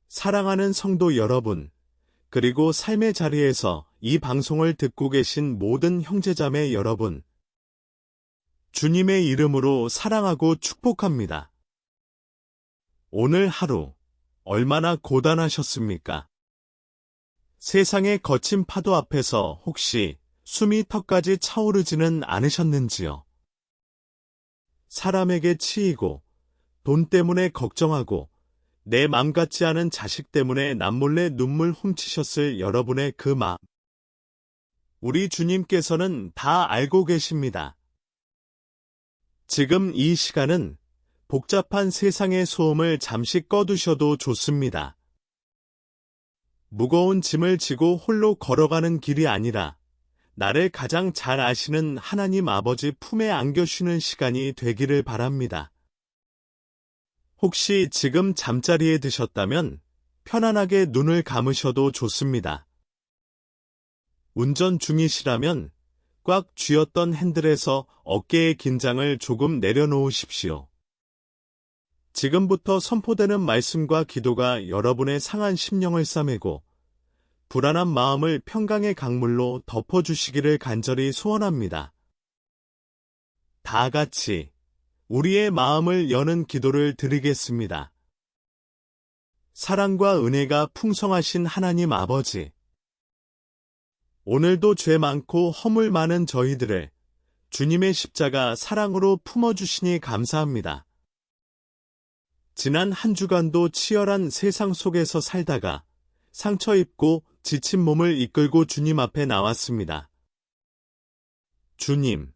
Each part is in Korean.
사랑하는 성도 여러분, 그리고 삶의 자리에서 이 방송을 듣고 계신 모든 형제자매 여러분, 주님의 이름으로 사랑하고 축복합니다. 오늘 하루 얼마나 고단하셨습니까? 세상의 거친 파도 앞에서 혹시 숨이 턱까지 차오르지는 않으셨는지요? 사람에게 치이고 돈 때문에 걱정하고 내 맘 같지 않은 자식 때문에 남몰래 눈물 훔치셨을 여러분의 그 마음. 우리 주님께서는 다 알고 계십니다. 지금 이 시간은 복잡한 세상의 소음을 잠시 꺼두셔도 좋습니다. 무거운 짐을 지고 홀로 걸어가는 길이 아니라 나를 가장 잘 아시는 하나님 아버지 품에 안겨 쉬는 시간이 되기를 바랍니다. 혹시 지금 잠자리에 드셨다면 편안하게 눈을 감으셔도 좋습니다. 운전 중이시라면 꽉 쥐었던 핸들에서 어깨의 긴장을 조금 내려놓으십시오. 지금부터 선포되는 말씀과 기도가 여러분의 상한 심령을 싸매고 불안한 마음을 평강의 강물로 덮어주시기를 간절히 소원합니다. 다 같이 우리의 마음을 여는 기도를 드리겠습니다. 사랑과 은혜가 풍성하신 하나님 아버지, 오늘도 죄 많고 허물 많은 저희들을 주님의 십자가 사랑으로 품어주시니 감사합니다. 지난 한 주간도 치열한 세상 속에서 살다가 상처 입고 지친 몸을 이끌고 주님 앞에 나왔습니다. 주님,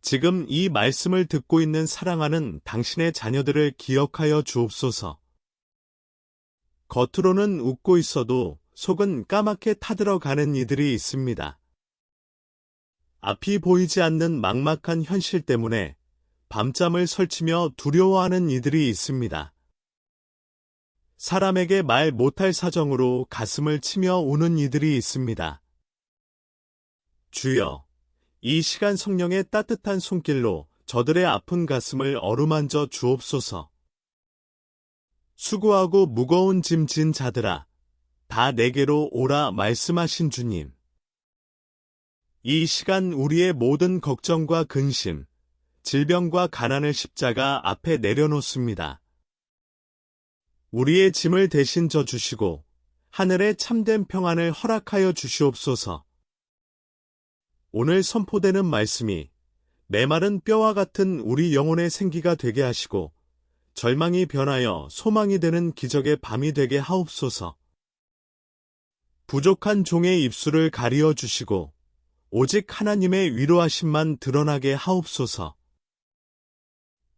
지금 이 말씀을 듣고 있는 사랑하는 당신의 자녀들을 기억하여 주옵소서. 겉으로는 웃고 있어도 속은 까맣게 타들어가는 이들이 있습니다. 앞이 보이지 않는 막막한 현실 때문에 밤잠을 설치며 두려워하는 이들이 있습니다. 사람에게 말 못할 사정으로 가슴을 치며 우는 이들이 있습니다. 주여, 이 시간 성령의 따뜻한 손길로 저들의 아픈 가슴을 어루만져 주옵소서. 수고하고 무거운 짐 진 자들아, 다 내게로 오라 말씀하신 주님. 이 시간 우리의 모든 걱정과 근심, 질병과 가난을 십자가 앞에 내려놓습니다. 우리의 짐을 대신 져주시고 하늘의 참된 평안을 허락하여 주시옵소서. 오늘 선포되는 말씀이 메마른 뼈와 같은 우리 영혼의 생기가 되게 하시고 절망이 변하여 소망이 되는 기적의 밤이 되게 하옵소서. 부족한 종의 입술을 가리어 주시고 오직 하나님의 위로하심만 드러나게 하옵소서.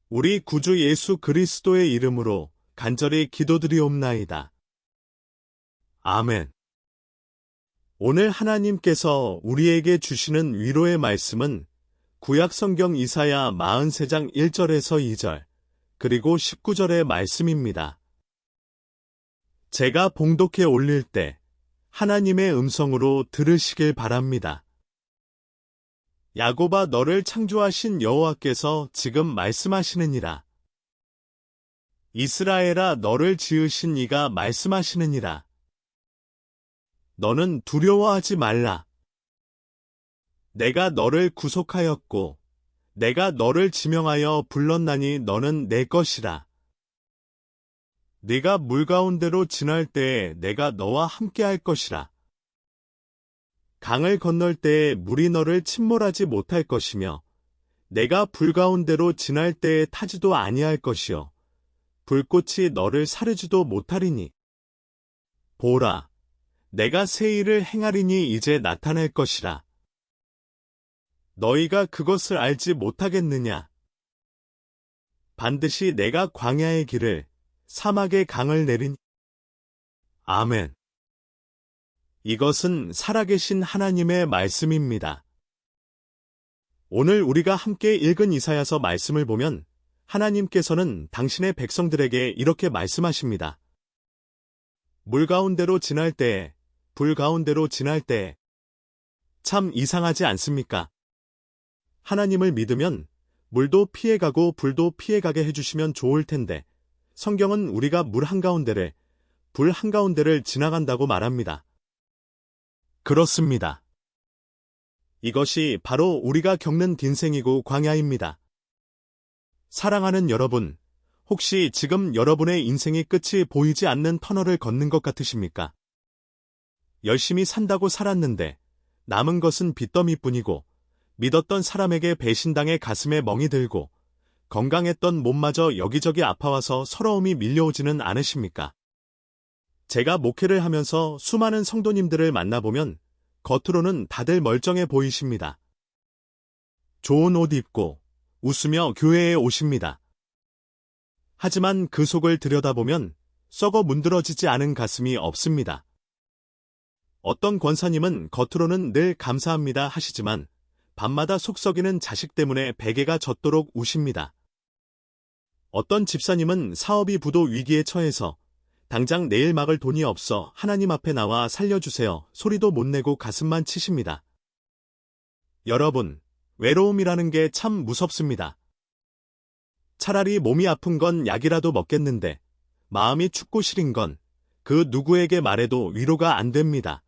우리 구주 예수 그리스도의 이름으로 간절히 기도드리옵나이다. 아멘. 오늘 하나님께서 우리에게 주시는 위로의 말씀은 구약성경 이사야 43장 1절에서 2절, 그리고 19절의 말씀입니다. 제가 봉독해 올릴 때 하나님의 음성으로 들으시길 바랍니다. 야곱아, 너를 창조하신 여호와께서 지금 말씀하시느니라. 이스라엘아, 너를 지으신 이가 말씀하시느니라. 너는 두려워하지 말라. 내가 너를 구속하였고 내가 너를 지명하여 불렀나니 너는 내 것이라. 네가 물 가운데로 지날 때에 내가 너와 함께할 것이라. 강을 건널 때에 물이 너를 침몰하지 못할 것이며 내가 불 가운데로 지날 때에 타지도 아니할 것이요 불꽃이 너를 사르지도 못하리니. 보라, 내가 새 일을 행하리니 이제 나타날 것이라. 너희가 그것을 알지 못하겠느냐? 반드시 내가 광야의 길을 사막의 강을 내리니. 아멘. 이것은 살아계신 하나님의 말씀입니다. 오늘 우리가 함께 읽은 이사야서 말씀을 보면 하나님께서는 당신의 백성들에게 이렇게 말씀하십니다. 물 가운데로 지날 때에, 불 가운데로 지날 때에. 참 이상하지 않습니까? 하나님을 믿으면 물도 피해가고 불도 피해가게 해주시면 좋을 텐데 성경은 우리가 물 한가운데를 불 한가운데를 지나간다고 말합니다. 그렇습니다. 이것이 바로 우리가 겪는 빈생이고 광야입니다. 사랑하는 여러분, 혹시 지금 여러분의 인생의 끝이 보이지 않는 터널을 걷는 것 같으십니까? 열심히 산다고 살았는데 남은 것은 빚더미뿐이고 믿었던 사람에게 배신당해 가슴에 멍이 들고 건강했던 몸마저 여기저기 아파와서 서러움이 밀려오지는 않으십니까? 제가 목회를 하면서 수많은 성도님들을 만나보면 겉으로는 다들 멀쩡해 보이십니다. 좋은 옷 입고 웃으며 교회에 오십니다. 하지만 그 속을 들여다보면 썩어 문드러지지 않은 가슴이 없습니다. 어떤 권사님은 겉으로는 늘 감사합니다 하시지만 밤마다 속 썩이는 자식 때문에 베개가 젖도록 우십니다. 어떤 집사님은 사업이 부도 위기에 처해서 당장 내일 막을 돈이 없어 하나님 앞에 나와 살려주세요 소리도 못 내고 가슴만 치십니다. 여러분, 외로움이라는 게 참 무섭습니다. 차라리 몸이 아픈 건 약이라도 먹겠는데 마음이 춥고 시린 건 그 누구에게 말해도 위로가 안 됩니다.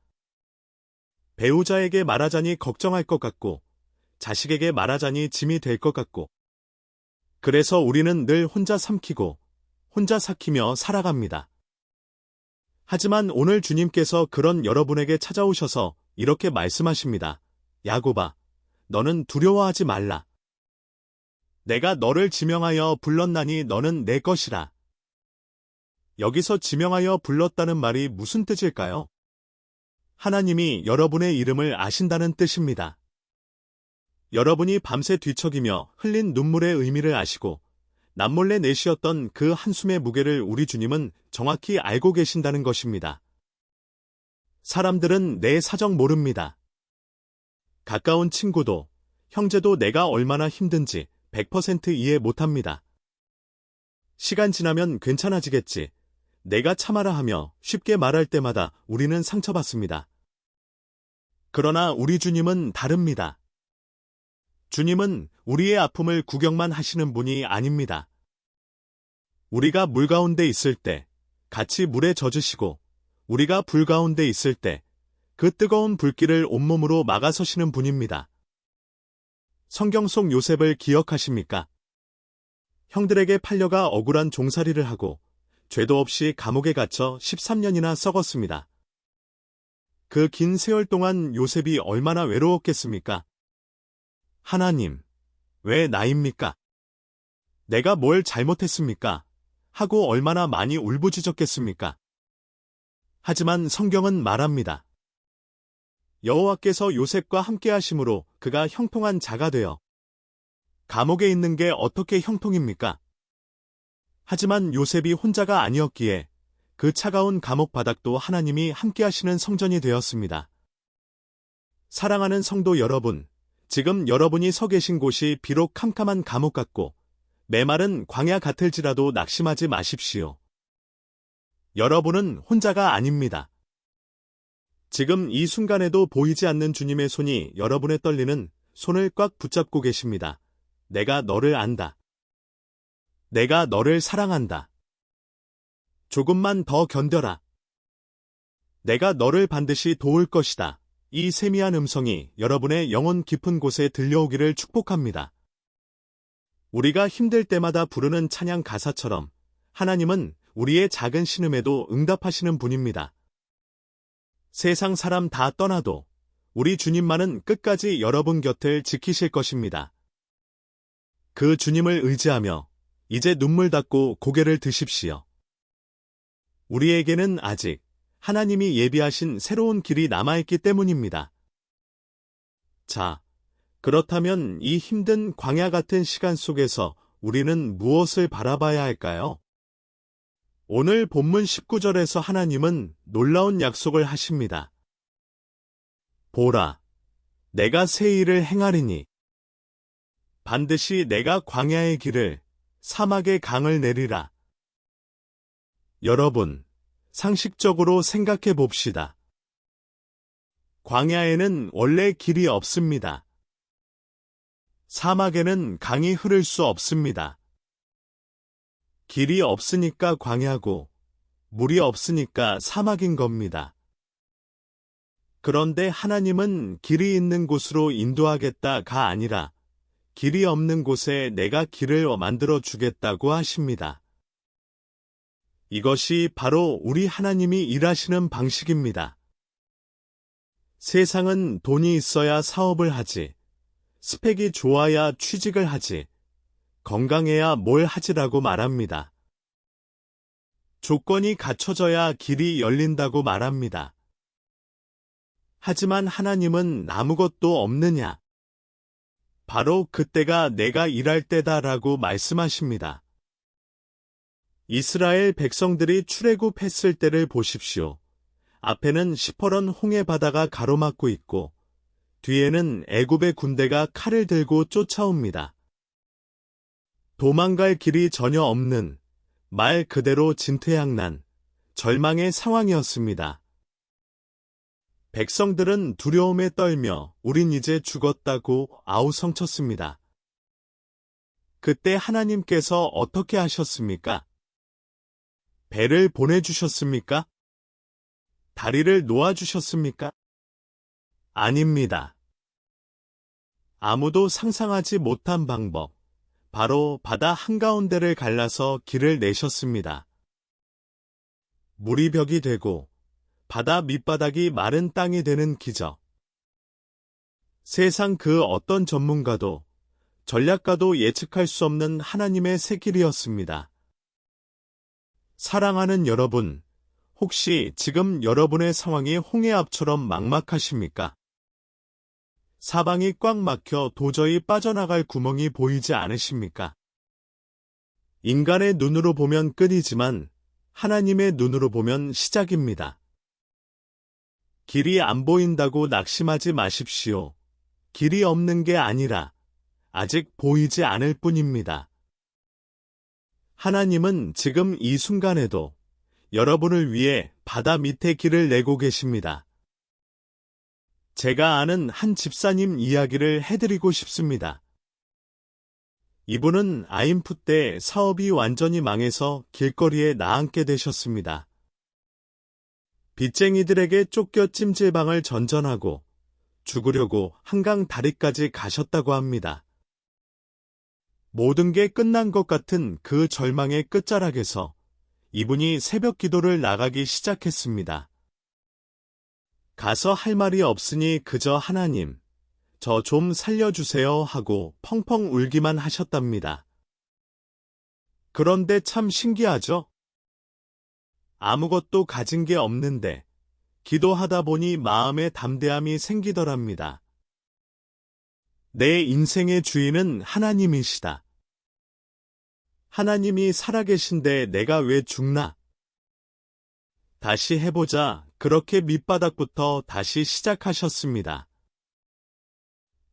배우자에게 말하자니 걱정할 것 같고 자식에게 말하자니 짐이 될 것 같고 그래서 우리는 늘 혼자 삼키고 혼자 삭히며 살아갑니다. 하지만 오늘 주님께서 그런 여러분에게 찾아오셔서 이렇게 말씀하십니다. 야곱아, 너는 두려워하지 말라. 내가 너를 지명하여 불렀나니 너는 내 것이라. 여기서 지명하여 불렀다는 말이 무슨 뜻일까요? 하나님이 여러분의 이름을 아신다는 뜻입니다. 여러분이 밤새 뒤척이며 흘린 눈물의 의미를 아시고 남몰래 내쉬었던 그 한숨의 무게를 우리 주님은 정확히 알고 계신다는 것입니다. 사람들은 내 사정 모릅니다. 가까운 친구도, 형제도 내가 얼마나 힘든지 100% 이해 못합니다. 시간 지나면 괜찮아지겠지. 내가 참아라 하며 쉽게 말할 때마다 우리는 상처받습니다. 그러나 우리 주님은 다릅니다. 주님은 우리의 아픔을 구경만 하시는 분이 아닙니다. 우리가 물 가운데 있을 때 같이 물에 젖으시고 우리가 불 가운데 있을 때 그 뜨거운 불길을 온몸으로 막아서시는 분입니다. 성경 속 요셉을 기억하십니까? 형들에게 팔려가 억울한 종살이를 하고 죄도 없이 감옥에 갇혀 13년이나 썩었습니다. 그 긴 세월 동안 요셉이 얼마나 외로웠겠습니까? 하나님, 왜 나입니까? 내가 뭘 잘못했습니까? 하고 얼마나 많이 울부짖었겠습니까? 하지만 성경은 말합니다. 여호와께서 요셉과 함께 하심으로 그가 형통한 자가 되어 감옥에 있는 게 어떻게 형통입니까? 하지만 요셉이 혼자가 아니었기에 그 차가운 감옥 바닥도 하나님이 함께 하시는 성전이 되었습니다. 사랑하는 성도 여러분, 지금 여러분이 서 계신 곳이 비록 캄캄한 감옥 같고 메마른 광야 같을지라도 낙심하지 마십시오. 여러분은 혼자가 아닙니다. 지금 이 순간에도 보이지 않는 주님의 손이 여러분의 떨리는 손을 꽉 붙잡고 계십니다. 내가 너를 안다. 내가 너를 사랑한다. 조금만 더 견뎌라. 내가 너를 반드시 도울 것이다. 이 세미한 음성이 여러분의 영혼 깊은 곳에 들려오기를 축복합니다. 우리가 힘들 때마다 부르는 찬양 가사처럼 하나님은 우리의 작은 신음에도 응답하시는 분입니다. 세상 사람 다 떠나도 우리 주님만은 끝까지 여러분 곁을 지키실 것입니다. 그 주님을 의지하며 이제 눈물 닦고 고개를 드십시오. 우리에게는 아직 하나님이 예비하신 새로운 길이 남아있기 때문입니다. 자, 그렇다면 이 힘든 광야 같은 시간 속에서 우리는 무엇을 바라봐야 할까요? 오늘 본문 19절에서 하나님은 놀라운 약속을 하십니다. 보라, 내가 새 일을 행하리니 반드시 내가 광야의 길을 사막의 강을 내리라. 여러분, 상식적으로 생각해 봅시다. 광야에는 원래 길이 없습니다. 사막에는 강이 흐를 수 없습니다. 길이 없으니까 광야고 물이 없으니까 사막인 겁니다. 그런데 하나님은 길이 있는 곳으로 인도하겠다가 아니라 길이 없는 곳에 내가 길을 만들어 주겠다고 하십니다. 이것이 바로 우리 하나님이 일하시는 방식입니다. 세상은 돈이 있어야 사업을 하지, 스펙이 좋아야 취직을 하지, 건강해야 뭘 하지라고 말합니다. 조건이 갖춰져야 길이 열린다고 말합니다. 하지만 하나님은 아무것도 없느냐? 바로 그때가 내가 일할 때다라고 말씀하십니다. 이스라엘 백성들이 출애굽했을 때를 보십시오. 앞에는 시퍼런 홍해 바다가 가로막고 있고 뒤에는 애굽의 군대가 칼을 들고 쫓아옵니다. 도망갈 길이 전혀 없는 말 그대로 진퇴양난, 절망의 상황이었습니다. 백성들은 두려움에 떨며 우린 이제 죽었다고 아우성쳤습니다. 그때 하나님께서 어떻게 하셨습니까? 배를 보내주셨습니까? 다리를 놓아주셨습니까? 아닙니다. 아무도 상상하지 못한 방법, 바로 바다 한가운데를 갈라서 길을 내셨습니다. 물이 벽이 되고 바다 밑바닥이 마른 땅이 되는 기적. 세상 그 어떤 전문가도 전략가도 예측할 수 없는 하나님의 새 길이었습니다. 사랑하는 여러분, 혹시 지금 여러분의 상황이 홍해앞처럼 막막하십니까? 사방이 꽉 막혀 도저히 빠져나갈 구멍이 보이지 않으십니까? 인간의 눈으로 보면 끝이지만 하나님의 눈으로 보면 시작입니다. 길이 안 보인다고 낙심하지 마십시오. 길이 없는 게 아니라 아직 보이지 않을 뿐입니다. 하나님은 지금 이 순간에도 여러분을 위해 바다 밑에 길을 내고 계십니다. 제가 아는 한 집사님 이야기를 해드리고 싶습니다. 이분은 IMF 때 사업이 완전히 망해서 길거리에 나앉게 되셨습니다. 빚쟁이들에게 쫓겨 찜질방을 전전하고 죽으려고 한강 다리까지 가셨다고 합니다. 모든 게 끝난 것 같은 그 절망의 끝자락에서 이분이 새벽 기도를 나가기 시작했습니다. 가서 할 말이 없으니 그저 하나님, 저 좀 살려주세요 하고 펑펑 울기만 하셨답니다. 그런데 참 신기하죠? 아무것도 가진 게 없는데 기도하다 보니 마음에 담대함이 생기더랍니다. 내 인생의 주인은 하나님이시다. 하나님이 살아계신데 내가 왜 죽나? 다시 해보자. 그렇게 밑바닥부터 다시 시작하셨습니다.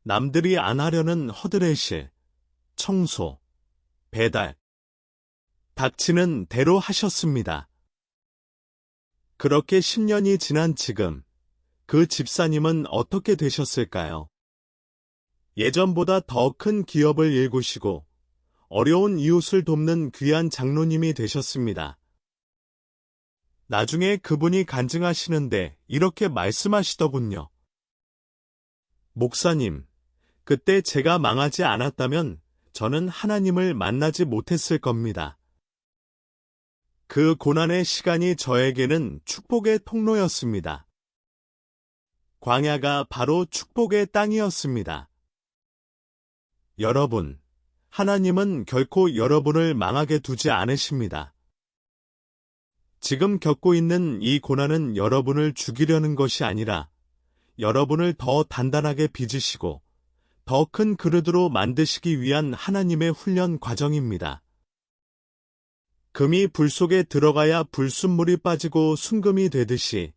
남들이 안 하려는 허드레실, 청소, 배달, 닥치는 대로 하셨습니다. 그렇게 10년이 지난 지금 그 집사님은 어떻게 되셨을까요? 예전보다 더 큰 기업을 일구시고 어려운 이웃을 돕는 귀한 장로님이 되셨습니다. 나중에 그분이 간증하시는데 이렇게 말씀하시더군요. 목사님, 그때 제가 망하지 않았다면 저는 하나님을 만나지 못했을 겁니다. 그 고난의 시간이 저에게는 축복의 통로였습니다. 광야가 바로 축복의 땅이었습니다. 여러분, 하나님은 결코 여러분을 망하게 두지 않으십니다. 지금 겪고 있는 이 고난은 여러분을 죽이려는 것이 아니라 여러분을 더 단단하게 빚으시고 더 큰 그릇으로 만드시기 위한 하나님의 훈련 과정입니다. 금이 불 속에 들어가야 불순물이 빠지고 순금이 되듯이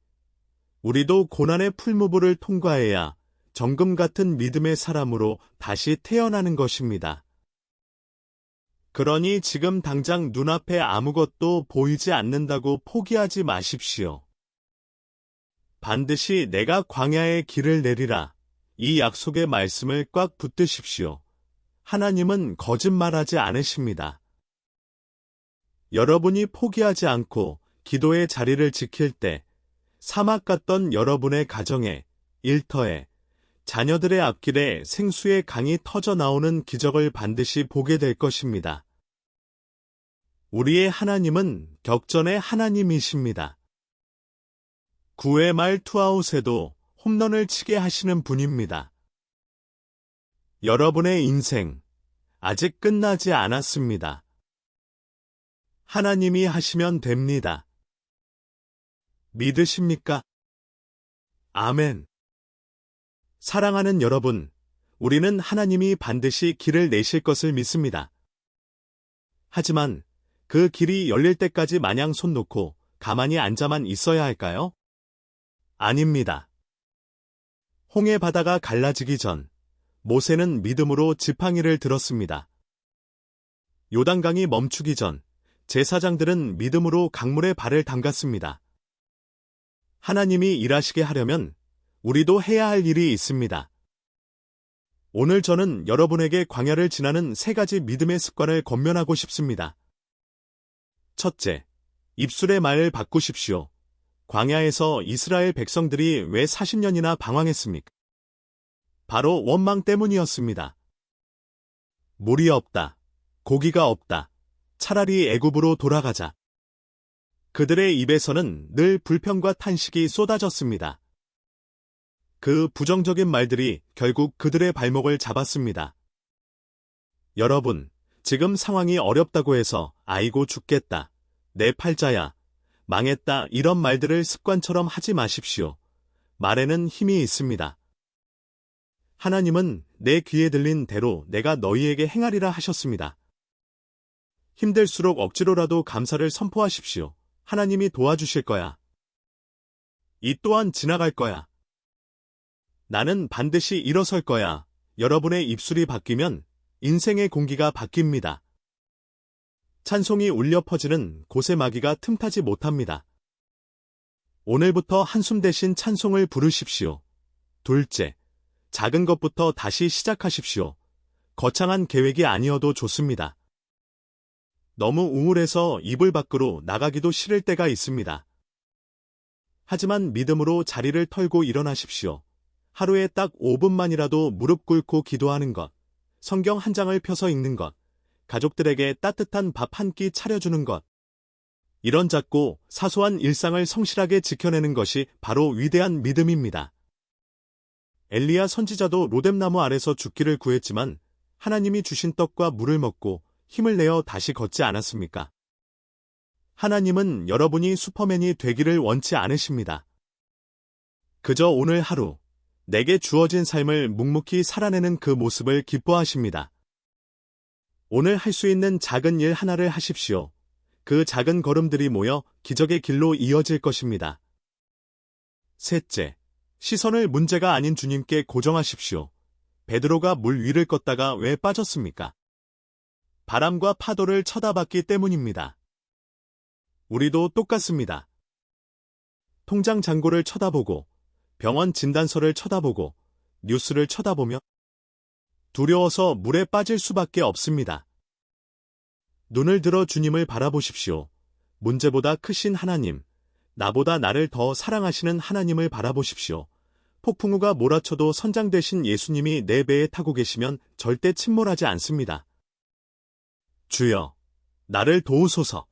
우리도 고난의 풀무불을 통과해야 정금 같은 믿음의 사람으로 다시 태어나는 것입니다. 그러니 지금 당장 눈앞에 아무것도 보이지 않는다고 포기하지 마십시오. 반드시 내가 광야의 길을 내리라. 이 약속의 말씀을 꽉 붙드십시오. 하나님은 거짓말하지 않으십니다. 여러분이 포기하지 않고 기도의 자리를 지킬 때 사막 같던 여러분의 가정에, 일터에, 자녀들의 앞길에 생수의 강이 터져 나오는 기적을 반드시 보게 될 것입니다. 우리의 하나님은 격전의 하나님이십니다. 9회 말 투아웃에도 홈런을 치게 하시는 분입니다. 여러분의 인생 아직 끝나지 않았습니다. 하나님이 하시면 됩니다. 믿으십니까? 아멘. 사랑하는 여러분, 우리는 하나님이 반드시 길을 내실 것을 믿습니다. 하지만 그 길이 열릴 때까지 마냥 손 놓고 가만히 앉아만 있어야 할까요? 아닙니다. 홍해 바다가 갈라지기 전 모세는 믿음으로 지팡이를 들었습니다. 요단강이 멈추기 전 제사장들은 믿음으로 강물에 발을 담갔습니다. 하나님이 일하시게 하려면 우리도 해야 할 일이 있습니다. 오늘 저는 여러분에게 광야를 지나는 3가지 믿음의 습관을 권면하고 싶습니다. 첫째, 입술의 말을 바꾸십시오. 광야에서 이스라엘 백성들이 왜 40년이나 방황했습니까? 바로 원망 때문이었습니다. 물이 없다. 고기가 없다. 차라리 애굽으로 돌아가자. 그들의 입에서는 늘 불평과 탄식이 쏟아졌습니다. 그 부정적인 말들이 결국 그들의 발목을 잡았습니다. 여러분, 지금 상황이 어렵다고 해서 아이고 죽겠다, 내 팔자야, 망했다 이런 말들을 습관처럼 하지 마십시오. 말에는 힘이 있습니다. 하나님은 내 귀에 들린 대로 내가 너희에게 행하리라 하셨습니다. 힘들수록 억지로라도 감사를 선포하십시오. 하나님이 도와주실 거야. 이 또한 지나갈 거야. 나는 반드시 일어설 거야. 여러분의 입술이 바뀌면 인생의 공기가 바뀝니다. 찬송이 울려 퍼지는 곳에 마귀가 틈타지 못합니다. 오늘부터 한숨 대신 찬송을 부르십시오. 둘째, 작은 것부터 다시 시작하십시오. 거창한 계획이 아니어도 좋습니다. 너무 우울해서 이불 밖으로 나가기도 싫을 때가 있습니다. 하지만 믿음으로 자리를 털고 일어나십시오. 하루에 딱 5분만이라도 무릎 꿇고 기도하는 것, 성경 한 장을 펴서 읽는 것, 가족들에게 따뜻한 밥 한 끼 차려주는 것. 이런 작고 사소한 일상을 성실하게 지켜내는 것이 바로 위대한 믿음입니다. 엘리야 선지자도 로뎀나무 아래서 죽기를 구했지만 하나님이 주신 떡과 물을 먹고 힘을 내어 다시 걷지 않았습니까? 하나님은 여러분이 슈퍼맨이 되기를 원치 않으십니다. 그저 오늘 하루 내게 주어진 삶을 묵묵히 살아내는 그 모습을 기뻐하십니다. 오늘 할 수 있는 작은 일 하나를 하십시오. 그 작은 걸음들이 모여 기적의 길로 이어질 것입니다. 셋째, 시선을 문제가 아닌 주님께 고정하십시오. 베드로가 물 위를 걷다가 왜 빠졌습니까? 바람과 파도를 쳐다봤기 때문입니다. 우리도 똑같습니다. 통장 잔고를 쳐다보고, 병원 진단서를 쳐다보고, 뉴스를 쳐다보며 두려워서 물에 빠질 수밖에 없습니다. 눈을 들어 주님을 바라보십시오. 문제보다 크신 하나님, 나보다 나를 더 사랑하시는 하나님을 바라보십시오. 폭풍우가 몰아쳐도 선장되신 예수님이 내 배에 타고 계시면 절대 침몰하지 않습니다. 주여, 나를 도우소서.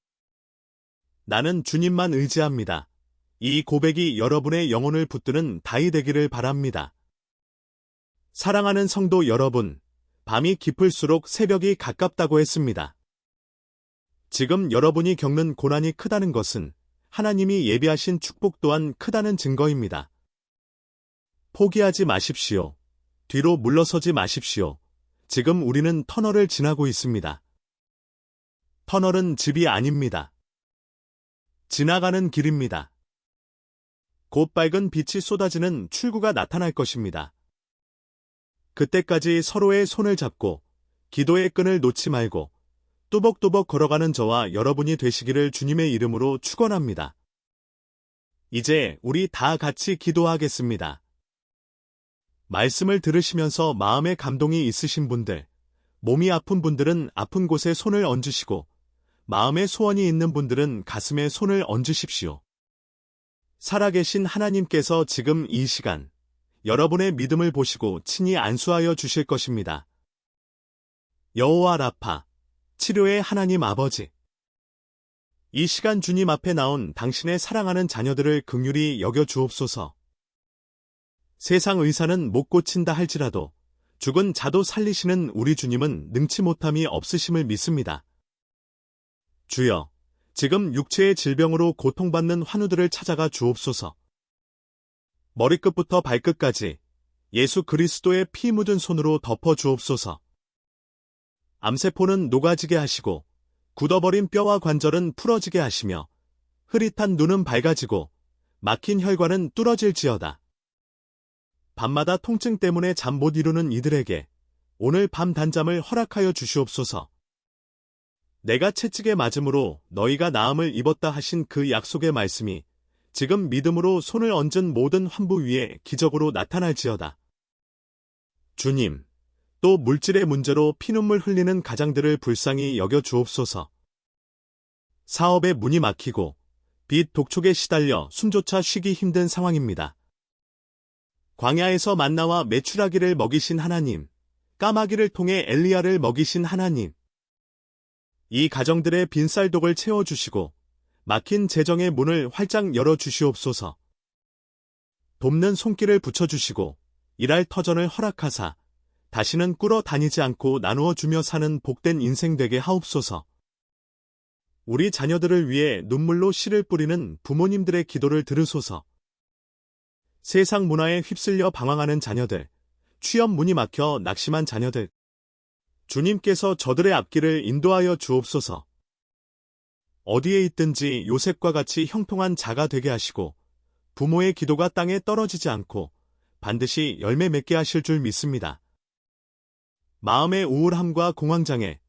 나는 주님만 의지합니다. 이 고백이 여러분의 영혼을 붙드는 다이 되기를 바랍니다. 사랑하는 성도 여러분, 밤이 깊을수록 새벽이 가깝다고 했습니다. 지금 여러분이 겪는 고난이 크다는 것은 하나님이 예비하신 축복 또한 크다는 증거입니다. 포기하지 마십시오. 뒤로 물러서지 마십시오. 지금 우리는 터널을 지나고 있습니다. 터널은 집이 아닙니다. 지나가는 길입니다. 곧 밝은 빛이 쏟아지는 출구가 나타날 것입니다. 그때까지 서로의 손을 잡고 기도의 끈을 놓지 말고 뚜벅뚜벅 걸어가는 저와 여러분이 되시기를 주님의 이름으로 축원합니다. 이제 우리 다 같이 기도하겠습니다. 말씀을 들으시면서 마음의 감동이 있으신 분들, 몸이 아픈 분들은 아픈 곳에 손을 얹으시고 마음에 소원이 있는 분들은 가슴에 손을 얹으십시오. 살아계신 하나님께서 지금 이 시간, 여러분의 믿음을 보시고 친히 안수하여 주실 것입니다. 여호와 라파, 치료의 하나님 아버지. 이 시간 주님 앞에 나온 당신의 사랑하는 자녀들을 긍휼히 여겨 주옵소서. 세상 의사는 못 고친다 할지라도 죽은 자도 살리시는 우리 주님은 능치 못함이 없으심을 믿습니다. 주여, 지금 육체의 질병으로 고통받는 환우들을 찾아가 주옵소서. 머리끝부터 발끝까지 예수 그리스도의 피 묻은 손으로 덮어 주옵소서. 암세포는 녹아지게 하시고 굳어버린 뼈와 관절은 풀어지게 하시며 흐릿한 눈은 밝아지고 막힌 혈관은 뚫어질지어다. 밤마다 통증 때문에 잠 못 이루는 이들에게 오늘 밤 단잠을 허락하여 주시옵소서. 내가 채찍에 맞음으로 너희가 나음을 입었다 하신 그 약속의 말씀이 지금 믿음으로 손을 얹은 모든 환부 위에 기적으로 나타날지어다. 주님, 또 물질의 문제로 피눈물 흘리는 가장들을 불쌍히 여겨 주옵소서. 사업의 문이 막히고 빚 독촉에 시달려 숨조차 쉬기 힘든 상황입니다. 광야에서 만나와 메추라기를 먹이신 하나님, 까마귀를 통해 엘리야를 먹이신 하나님. 이 가정들의 빈쌀독을 채워주시고 막힌 재정의 문을 활짝 열어주시옵소서. 돕는 손길을 붙여주시고 일할 터전을 허락하사 다시는 꿇어 다니지 않고 나누어 주며 사는 복된 인생 되게 하옵소서. 우리 자녀들을 위해 눈물로 씨를 뿌리는 부모님들의 기도를 들으소서. 세상 문화에 휩쓸려 방황하는 자녀들, 취업 문이 막혀 낙심한 자녀들, 주님께서 저들의 앞길을 인도하여 주옵소서. 어디에 있든지 요셉과 같이 형통한 자가 되게 하시고 부모의 기도가 땅에 떨어지지 않고 반드시 열매 맺게 하실 줄 믿습니다. 마음의 우울함과 공황장애,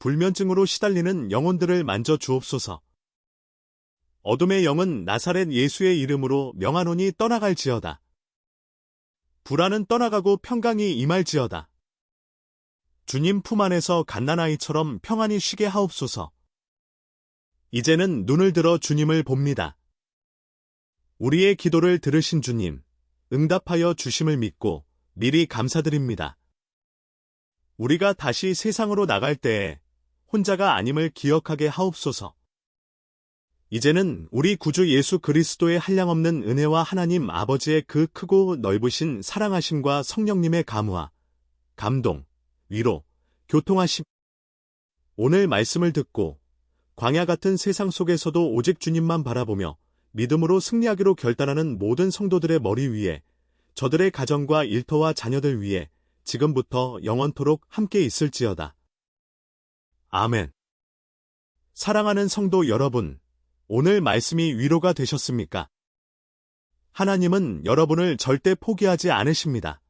불면증으로 시달리는 영혼들을 만져 주옵소서. 어둠의 영은 나사렛 예수의 이름으로 명하노니 떠나갈지어다. 불안은 떠나가고 평강이 임할지어다. 주님 품 안에서 갓난아이처럼 평안히 쉬게 하옵소서. 이제는 눈을 들어 주님을 봅니다. 우리의 기도를 들으신 주님, 응답하여 주심을 믿고 미리 감사드립니다. 우리가 다시 세상으로 나갈 때에 혼자가 아님을 기억하게 하옵소서. 이제는 우리 구주 예수 그리스도의 한량없는 은혜와 하나님 아버지의 그 크고 넓으신 사랑하심과 성령님의 감화, 감동, 위로, 교통하심. 오늘 말씀을 듣고 광야 같은 세상 속에서도 오직 주님만 바라보며 믿음으로 승리하기로 결단하는 모든 성도들의 머리 위에, 저들의 가정과 일터와 자녀들 위에 지금부터 영원토록 함께 있을지어다. 아멘. 사랑하는 성도 여러분, 오늘 말씀이 위로가 되셨습니까? 하나님은 여러분을 절대 포기하지 않으십니다.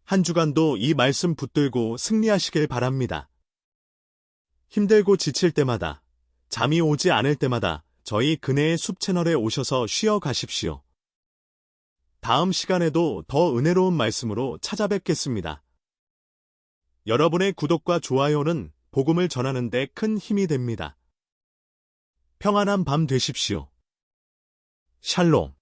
한 주간도 이 말씀 붙들고 승리하시길 바랍니다. 힘들고 지칠 때마다, 잠이 오지 않을 때마다 저희 그네의 숲 채널에 오셔서 쉬어 가십시오. 다음 시간에도 더 은혜로운 말씀으로 찾아뵙겠습니다. 여러분의 구독과 좋아요는 복음을 전하는 데 큰 힘이 됩니다. 평안한 밤 되십시오. 샬롬.